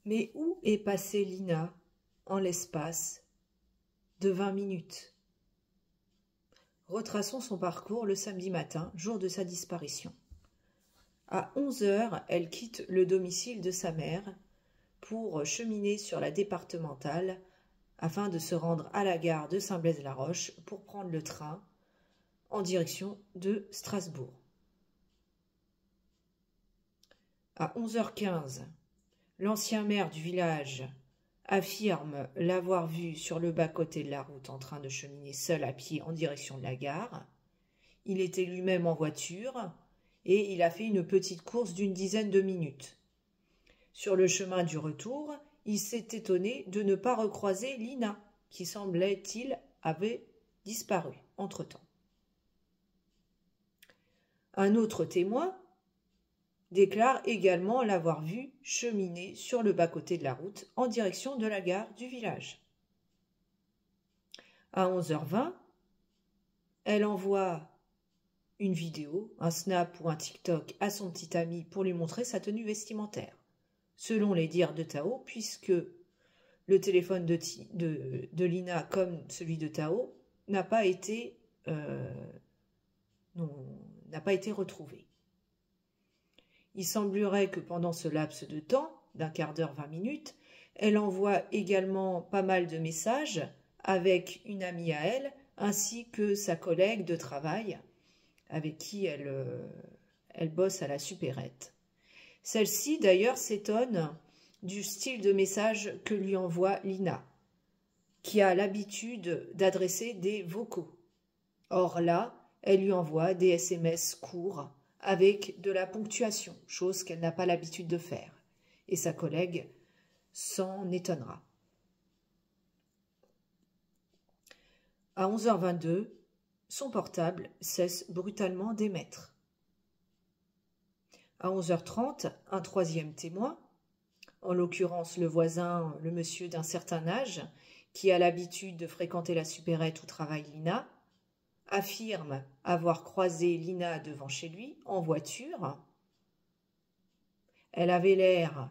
Mais où est passée Lina en l'espace de 20 minutes? Retraçons son parcours le samedi matin, jour de sa disparition. À 11 heures, elle quitte le domicile de sa mère pour cheminer sur la départementale afin de se rendre à la gare de Saint-Blaise-la-Roche pour prendre le train en direction de Strasbourg. À 11h15, l'ancien maire du village affirme l'avoir vue sur le bas-côté de la route en train de cheminer seul à pied en direction de la gare. Il était lui-même en voiture et il a fait une petite course d'une dizaine de minutes. Sur le chemin du retour, il s'est étonné de ne pas recroiser Lina, qui semblait-il avait disparu entre-temps. Un autre témoin déclare également l'avoir vue cheminer sur le bas-côté de la route en direction de la gare du village. À 11h20, elle envoie une vidéo, un snap ou un TikTok à son petit ami pour lui montrer sa tenue vestimentaire. Selon les dires de Tao, puisque le téléphone de Lina comme celui de Tao n'a pas été retrouvé. Il semblerait que pendant ce laps de temps, d'un quart d'heure, 20 minutes, elle envoie également pas mal de messages avec une amie à elle, ainsi que sa collègue de travail, avec qui elle bosse à la supérette. Celle-ci, d'ailleurs, s'étonne du style de message que lui envoie Lina, qui a l'habitude d'adresser des vocaux. Or là, elle lui envoie des SMS courts avec de la ponctuation, chose qu'elle n'a pas l'habitude de faire. Et sa collègue s'en étonnera. À 11h22, son portable cesse brutalement d'émettre. À 11h30, un troisième témoin, en l'occurrence le voisin, le monsieur d'un certain âge, qui a l'habitude de fréquenter la supérette où travaille Lina, affirme avoir croisé Lina devant chez lui en voiture. Elle avait l'air,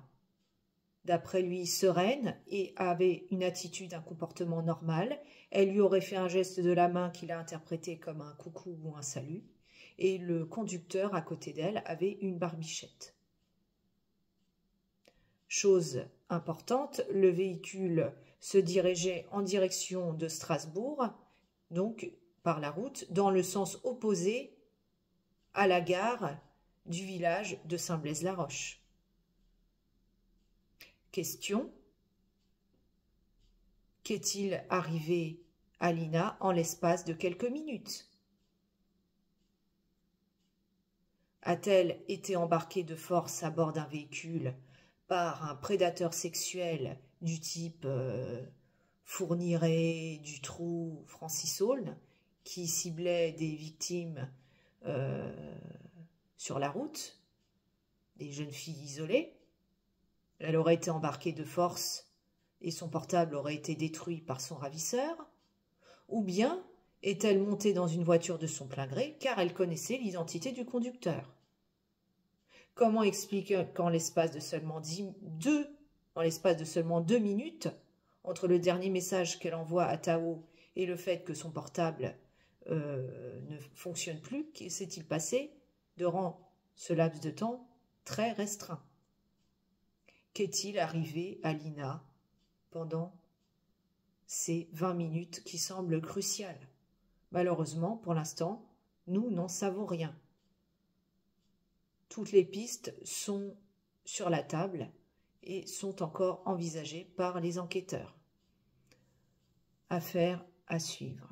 d'après lui, sereine et avait une attitude, un comportement normal. Elle lui aurait fait un geste de la main qu'il a interprété comme un coucou ou un salut. Et le conducteur à côté d'elle avait une barbichette. Chose importante, le véhicule se dirigeait en direction de Strasbourg, donc par la route, dans le sens opposé à la gare du village de Saint-Blaise-la-Roche. Question: qu'est-il arrivé à Lina en l'espace de quelques minutes? A-t-elle été embarquée de force à bord d'un véhicule par un prédateur sexuel du type Fourniret, Dutroux, Francis Aulne, qui ciblait des victimes sur la route, des jeunes filles isolées? Elle aurait été embarquée de force et son portable aurait été détruit par son ravisseur? Ou bien est-elle montée dans une voiture de son plein gré car elle connaissait l'identité du conducteur? Comment expliquer qu'en l'espace de seulement 2 minutes, entre le dernier message qu'elle envoie à Tao et le fait que son portable ne fonctionne plus, que s'est-il passé durant ce laps de temps très restreint? Qu'est-il arrivé à Lina pendant ces 20 minutes qui semblent cruciales? Malheureusement, pour l'instant, nous n'en savons rien. Toutes les pistes sont sur la table et sont encore envisagées par les enquêteurs. Affaire à suivre.